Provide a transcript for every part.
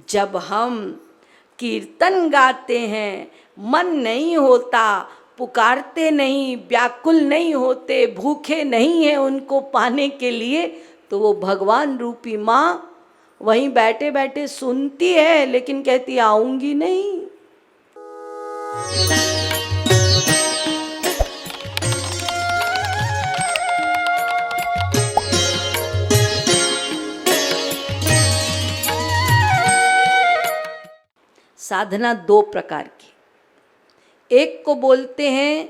जब हम कीर्तन गाते हैं, मन नहीं होता, पुकारते नहीं, व्याकुल नहीं होते, भूखे नहीं हैं उनको पाने के लिए, तो वो भगवान रूपी माँ वहीं बैठे बैठे सुनती है, लेकिन कहती आऊंगी नहीं। साधना दो प्रकार की, एक को बोलते हैं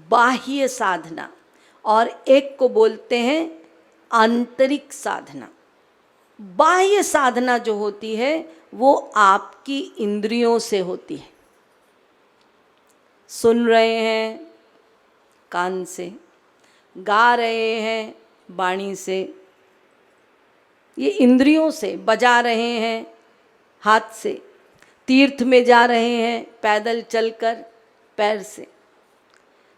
बाह्य साधना और एक को बोलते हैं आंतरिक साधना। बाह्य साधना जो होती है वो आपकी इंद्रियों से होती है। सुन रहे हैं कान से, गा रहे हैं वाणी से, ये इंद्रियों से, बजा रहे हैं हाथ से, तीर्थ में जा रहे हैं पैदल चलकर पैर से।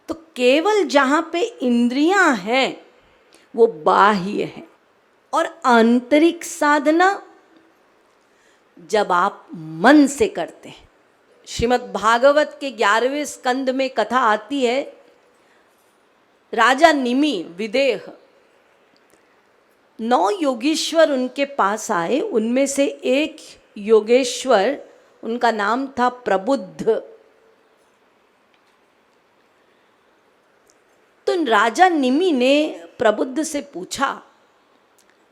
तो केवल जहाँ पे इंद्रियां हैं वो बाह्य है। और आंतरिक साधना जब आप मन से करते हैं। श्रीमद् भागवत के 11वें स्कंद में कथा आती है, राजा निमि विदेह 9 योगेश्वर उनके पास आए, उनमें से एक योगेश्वर, उनका नाम था प्रबुद्ध। तो राजा निमि ने प्रबुद्ध से पूछा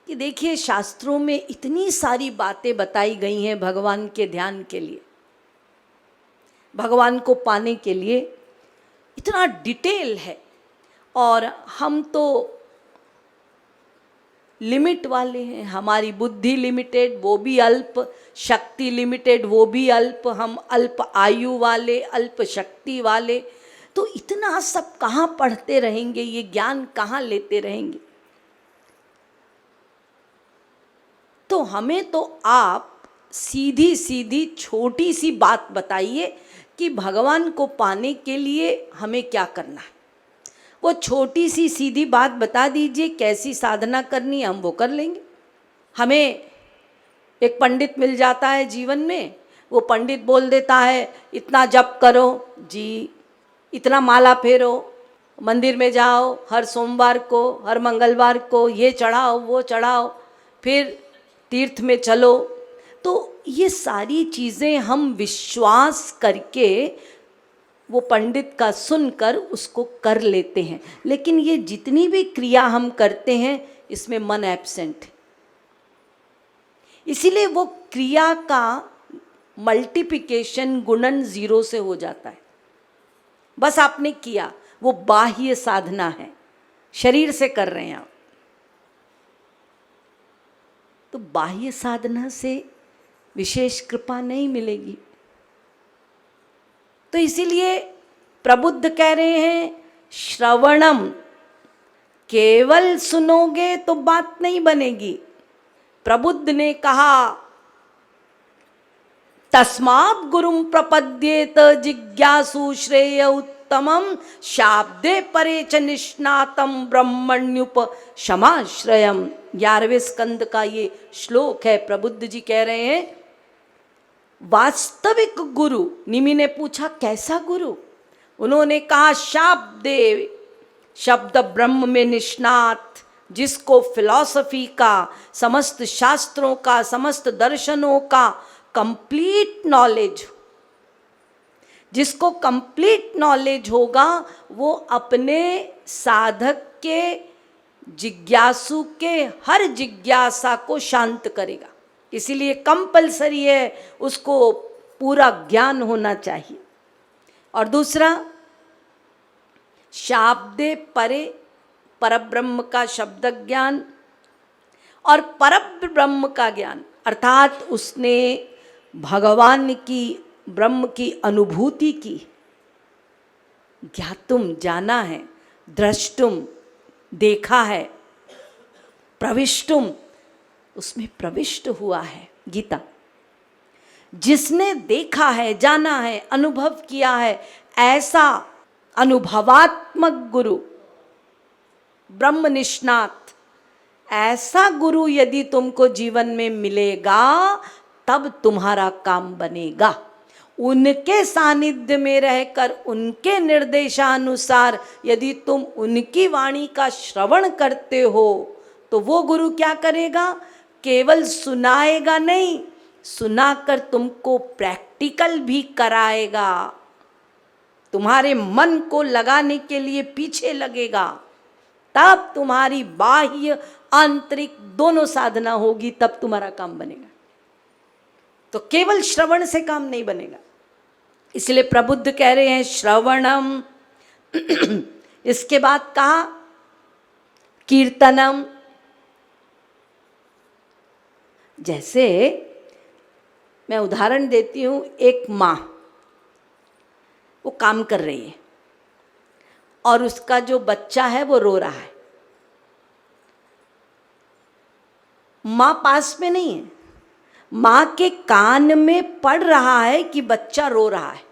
कि देखिए, शास्त्रों में इतनी सारी बातें बताई गई हैं भगवान के ध्यान के लिए, भगवान को पाने के लिए इतना डिटेल है, और हम तो लिमिट वाले हैं, हमारी बुद्धि लिमिटेड, वो भी अल्प, शक्ति लिमिटेड, वो भी अल्प, हम अल्प आयु वाले, अल्प शक्ति वाले, तो इतना सब कहाँ पढ़ते रहेंगे, ये ज्ञान कहाँ लेते रहेंगे। तो हमें तो आप सीधी सीधी छोटी सी बात बताइए कि भगवान को पाने के लिए हमें क्या करना है। वो छोटी सी सीधी बात बता दीजिए, कैसी साधना करनी है, हम वो कर लेंगे। हमें एक पंडित मिल जाता है जीवन में, वो पंडित बोल देता है इतना जप करो जी, इतना माला फेरो, मंदिर में जाओ हर सोमवार को, हर मंगलवार को, ये चढ़ाओ वो चढ़ाओ, फिर तीर्थ में चलो। तो ये सारी चीज़ें हम विश्वास करके वो पंडित का सुनकर उसको कर लेते हैं, लेकिन ये जितनी भी क्रिया हम करते हैं इसमें मन एब्सेंट है। इसीलिए वो क्रिया का मल्टीप्लिकेशन, गुणन 0 से हो जाता है। बस आपने किया, वो बाह्य साधना है, शरीर से कर रहे हैं आप। तो बाह्य साधना से विशेष कृपा नहीं मिलेगी। तो इसीलिए प्रबुद्ध कह रहे हैं श्रवणम, केवल सुनोगे तो बात नहीं बनेगी। प्रबुद्ध ने कहा तस्मात् गुरुम प्रपद्येत जिज्ञासु श्रेय उत्तमम शाब्दे परे च निष्णातम ब्रह्मण्युप क्षमाश्रयम। 11वें स्कंद का ये श्लोक है। प्रबुद्ध जी कह रहे हैं वास्तविक गुरु। निमि ने पूछा कैसा गुरु? उन्होंने कहा शाब्दे, शब्द ब्रह्म में निष्णात, जिसको फिलॉसफी का, समस्त शास्त्रों का, समस्त दर्शनों का कंप्लीट नॉलेज, जिसको कंप्लीट नॉलेज होगा वो अपने साधक के, जिज्ञासु के हर जिज्ञासा को शांत करेगा। इसीलिए कंपलसरी है उसको पूरा ज्ञान होना चाहिए। और दूसरा शाब्दे परे, परब्रह्म का शब्द ज्ञान और परब्रह्म का ज्ञान, अर्थात उसने भगवान की, ब्रह्म की अनुभूति की, ज्ञातुम जाना है, द्रष्टुम देखा है, प्रविष्टुम उसमें प्रविष्ट हुआ है। गीता जिसने देखा है, जाना है, अनुभव किया है, ऐसा अनुभवात्मक गुरु, ब्रह्म निष्णात, ऐसा गुरु यदि तुमको जीवन में मिलेगा तब तुम्हारा काम बनेगा। उनके सानिध्य में रहकर उनके निर्देशानुसार यदि तुम उनकी वाणी का श्रवण करते हो तो वो गुरु क्या करेगा? केवल सुनाएगा नहीं, सुनाकर तुमको प्रैक्टिकल भी कराएगा, तुम्हारे मन को लगाने के लिए पीछे लगेगा। तब तुम्हारी बाह्य आंतरिक दोनों साधना होगी, तब तुम्हारा काम बनेगा। तो केवल श्रवण से काम नहीं बनेगा। इसलिए प्रबुद्ध कह रहे हैं श्रवणम इसके बाद कहा कीर्तनम। जैसे मैं उदाहरण देती हूँ, एक माँ वो काम कर रही है और उसका जो बच्चा है वो रो रहा है। माँ पास में नहीं है, माँ के कान में पड़ रहा है कि बच्चा रो रहा है,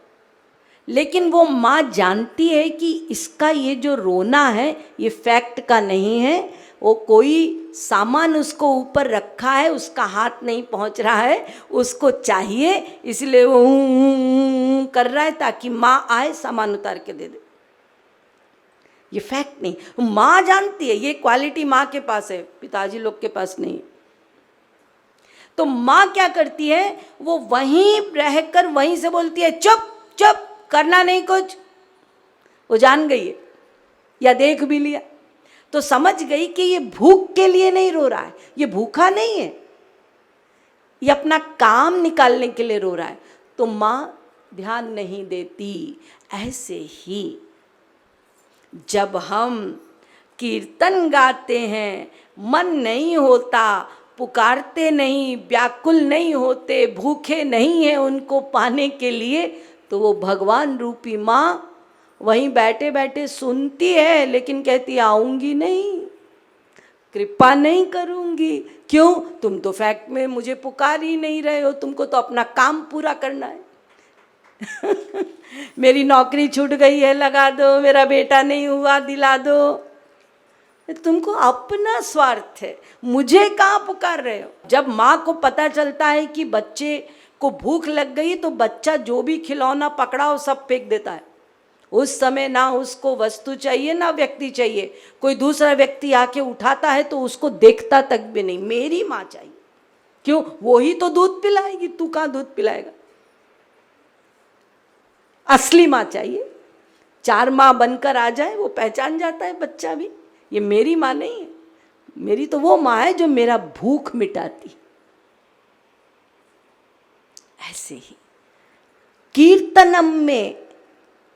लेकिन वो माँ जानती है कि इसका ये जो रोना है ये फैक्ट का नहीं है, वो कोई सामान उसको ऊपर रखा है, उसका हाथ नहीं पहुंच रहा है, उसको चाहिए, इसलिए वो कर रहा है ताकि माँ आए सामान उतार के दे दे। ये फैक्ट नहीं, माँ जानती है, ये क्वालिटी माँ के पास है, पिताजी लोग के पास नहीं। तो माँ क्या करती है, वो वहीं रहकर वहीं से बोलती है चुप चुप, करना नहीं कुछ। वो जान गई है या देख भी लिया तो समझ गई कि ये भूख के लिए नहीं रो रहा है, ये भूखा नहीं है, ये अपना काम निकालने के लिए रो रहा है। तो माँ ध्यान नहीं देती। ऐसे ही जब हम कीर्तन गाते हैं, मन नहीं होता, पुकारते नहीं, व्याकुल नहीं होते, भूखे नहीं हैं उनको पाने के लिए, तो वो भगवान रूपी माँ वहीं बैठे बैठे सुनती है, लेकिन कहती आऊंगी नहीं, कृपा नहीं करूंगी। क्यों? तुम तो फैक्ट में मुझे पुकार ही नहीं रहे हो, तुमको तो अपना काम पूरा करना है। मेरी नौकरी छूट गई है, लगा दो, मेरा बेटा नहीं हुआ, दिला दो। तुमको अपना स्वार्थ है, मुझे कहाँ पुकार रहे हो। जब माँ को पता चलता है कि बच्चे को भूख लग गई तो बच्चा जो भी खिलौना पकड़ा वो सब फेंक देता है। उस समय ना उसको वस्तु चाहिए ना व्यक्ति चाहिए, कोई दूसरा व्यक्ति आके उठाता है तो उसको देखता तक भी नहीं, मेरी माँ चाहिए। क्यों? वो ही तो दूध पिलाएगी, तू कहाँ दूध पिलाएगा। असली माँ चाहिए। चार माँ बनकर आ जाए, वो पहचान जाता है बच्चा भी, ये मेरी माँ नहीं है, मेरी तो वो माँ है जो मेरा भूख मिटाती। ऐसे ही कीर्तनम में,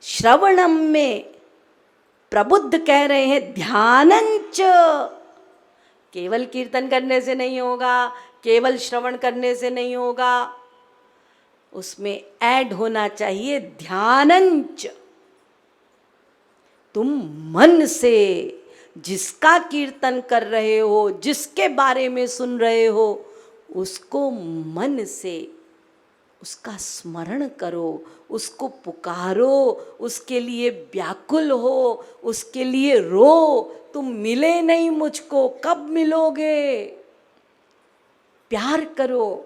श्रवणम में प्रबुद्ध कह रहे हैं ध्यानंच। केवल कीर्तन करने से नहीं होगा, केवल श्रवण करने से नहीं होगा, उसमें ऐड होना चाहिए ध्यानंच। तुम मन से जिसका कीर्तन कर रहे हो, जिसके बारे में सुन रहे हो, उसको मन से उसका स्मरण करो, उसको पुकारो, उसके लिए व्याकुल हो, उसके लिए रो। तुम मिले नहीं मुझको, कब मिलोगे? प्यार करो।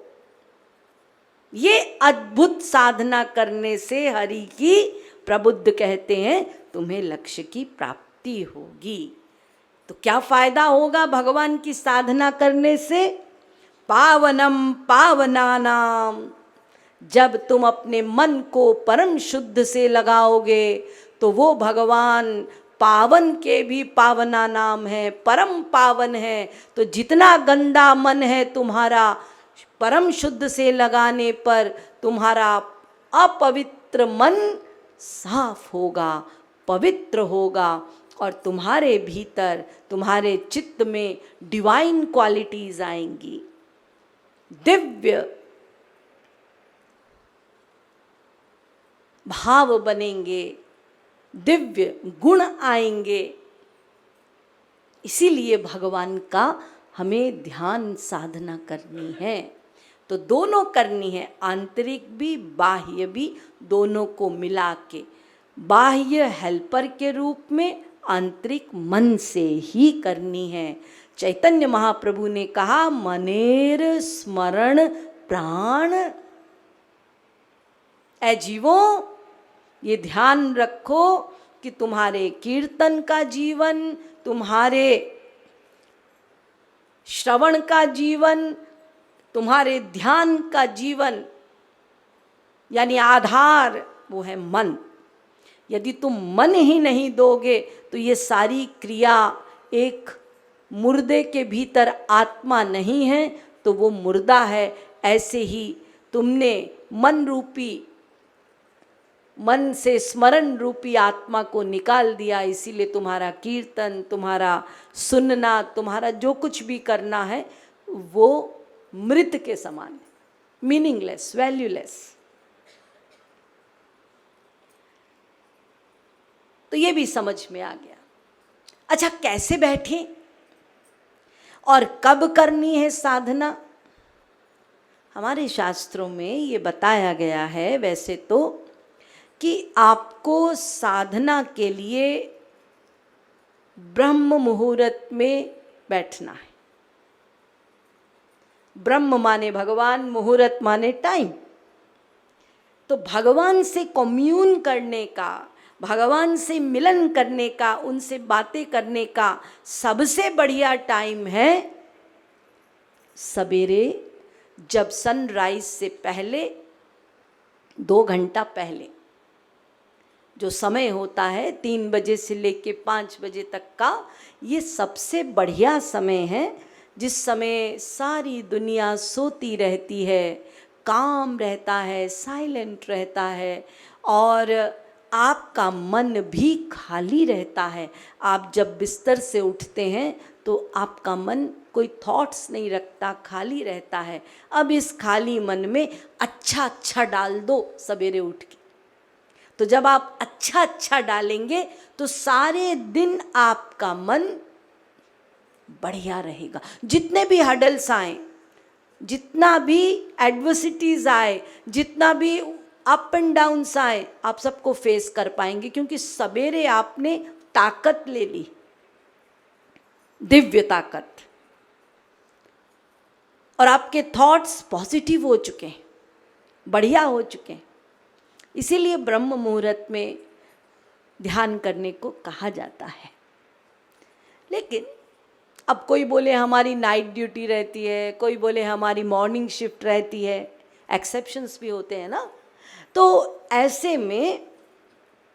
ये अद्भुत साधना करने से हरि की, प्रबुद्ध कहते हैं, तुम्हें लक्ष्य की प्राप्ति होगी। तो क्या फायदा होगा भगवान की साधना करने से? पावनम पावनानाम। जब तुम अपने मन को परम शुद्ध से लगाओगे तो वो भगवान पावन के भी पावना नाम है, परम पावन है। तो जितना गंदा मन है तुम्हारा, परम शुद्ध से लगाने पर तुम्हारा अपवित्र मन साफ होगा, पवित्र होगा, और तुम्हारे भीतर, तुम्हारे चित्त में डिवाइन क्वालिटीज आएंगी, दिव्य भाव बनेंगे, दिव्य गुण आएंगे। इसीलिए भगवान का हमें ध्यान साधना करनी है। तो दोनों करनी है, आंतरिक भी बाह्य भी, दोनों को मिला के। बाह्य हेल्पर के रूप में, आंतरिक मन से ही करनी है। चैतन्य महाप्रभु ने कहा मनेर स्मरण प्राण, ऐ जीवों ये ध्यान रखो कि तुम्हारे कीर्तन का जीवन, तुम्हारे श्रवण का जीवन, तुम्हारे ध्यान का जीवन, यानी आधार वो है मन। यदि तुम मन ही नहीं दोगे तो ये सारी क्रिया, एक मुर्दे के भीतर आत्मा नहीं है तो वो मुर्दा है। ऐसे ही तुमने मन रूपी, मन से स्मरण रूपी आत्मा को निकाल दिया, इसीलिए तुम्हारा कीर्तन, तुम्हारा सुनना, तुम्हारा जो कुछ भी करना है वो मृत के समान है, मीनिंगलेस, वैल्यूलेस। तो ये भी समझ में आ गया। अच्छा, कैसे बैठे और कब करनी है साधना? हमारे शास्त्रों में ये बताया गया है वैसे तो कि आपको साधना के लिए ब्रह्म मुहूर्त में बैठना है। ब्रह्म माने भगवान, मुहूर्त माने टाइम। तो भगवान से कम्यून करने का, भगवान से मिलन करने का, उनसे बातें करने का सबसे बढ़िया टाइम है सवेरे, जब सनराइज से पहले 2 घंटा पहले जो समय होता है 3 बजे से लेके 5 बजे तक का, ये सबसे बढ़िया समय है, जिस समय सारी दुनिया सोती रहती है, काम रहता है, साइलेंट रहता है और आपका मन भी खाली रहता है। आप जब बिस्तर से उठते हैं तो आपका मन कोई थॉट्स नहीं रखता, खाली रहता है। अब इस खाली मन में अच्छा अच्छा डाल दो सवेरे उठ के। तो जब आप अच्छा अच्छा डालेंगे तो सारे दिन आपका मन बढ़िया रहेगा। जितने भी हडल्स आए, जितना भी एडवर्सिटीज आए, जितना भी अप एंड डाउन्स आए, आप सबको फेस कर पाएंगे, क्योंकि सवेरे आपने ताकत ले ली, दिव्य ताकत, और आपके थॉट्स पॉजिटिव हो चुके हैं, बढ़िया हो चुके हैं। इसीलिए ब्रह्म मुहूर्त में ध्यान करने को कहा जाता है। लेकिन अब कोई बोले हमारी नाइट ड्यूटी रहती है, कोई बोले हमारी मॉर्निंग शिफ्ट रहती है, एक्सेप्शंस भी होते हैं ना। तो ऐसे में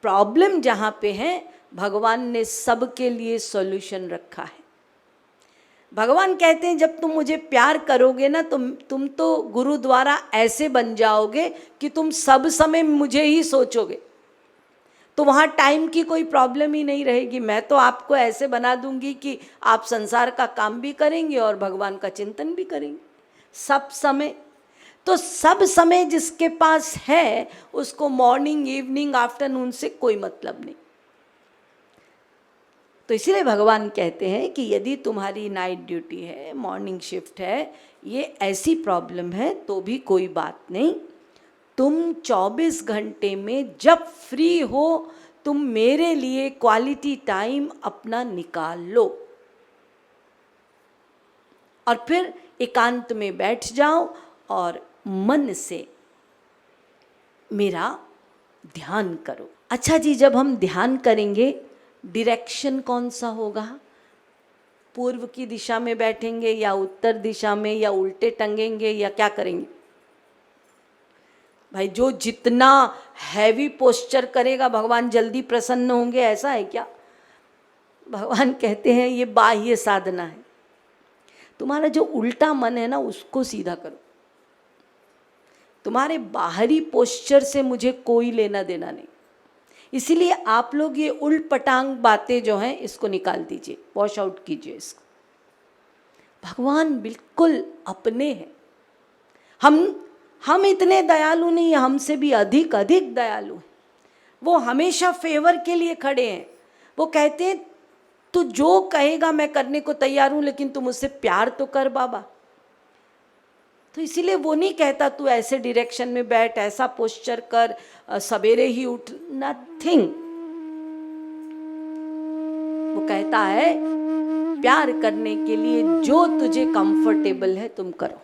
प्रॉब्लम जहाँ पे है, भगवान ने सबके लिए सॉल्यूशन रखा है। भगवान कहते हैं जब तुम मुझे प्यार करोगे ना, तुम तो गुरु द्वारा ऐसे बन जाओगे कि तुम सब समय मुझे ही सोचोगे, तो वहाँ टाइम की कोई प्रॉब्लम ही नहीं रहेगी। मैं तो आपको ऐसे बना दूंगी कि आप संसार का काम भी करेंगे और भगवान का चिंतन भी करेंगे सब समय। तो सब समय जिसके पास है उसको मॉर्निंग, इवनिंग, आफ्टरनून से कोई मतलब नहीं। तो इसीलिए भगवान कहते हैं कि यदि तुम्हारी नाइट ड्यूटी है, मॉर्निंग शिफ्ट है, ये ऐसी प्रॉब्लम है तो भी कोई बात नहीं, तुम 24 घंटे में जब फ्री हो तुम मेरे लिए क्वालिटी टाइम अपना निकाल लो और फिर एकांत में बैठ जाओ और मन से मेरा ध्यान करो। अच्छा जी, जब हम ध्यान करेंगे डायरेक्शन कौन सा होगा? पूर्व की दिशा में बैठेंगे या उत्तर दिशा में, या उल्टे टंगेंगे, या क्या करेंगे? भाई जो जितना हैवी पोस्चर करेगा भगवान जल्दी प्रसन्न होंगे, ऐसा है क्या? भगवान कहते हैं ये बाह्य साधना है। तुम्हारा जो उल्टा मन है ना, उसको सीधा करो। तुम्हारे बाहरी पोस्चर से मुझे कोई लेना देना नहीं। इसीलिए आप लोग ये उल्ट पटांग बातें जो हैं इसको निकाल दीजिए, वॉश आउट कीजिए इसको। भगवान बिल्कुल अपने हैं। हम इतने दयालु नहीं, हमसे भी अधिक अधिक दयालु हैं। वो हमेशा फेवर के लिए खड़े हैं। वो कहते हैं तू जो कहेगा मैं करने को तैयार हूं, लेकिन तू मुझसे प्यार तो कर बाबा। तो इसीलिए वो नहीं कहता तू ऐसे डायरेक्शन में बैठ, ऐसा पोस्चर कर, सवेरे ही उठ, नथिंग। वो कहता है प्यार करने के लिए जो तुझे कंफर्टेबल है तुम करो।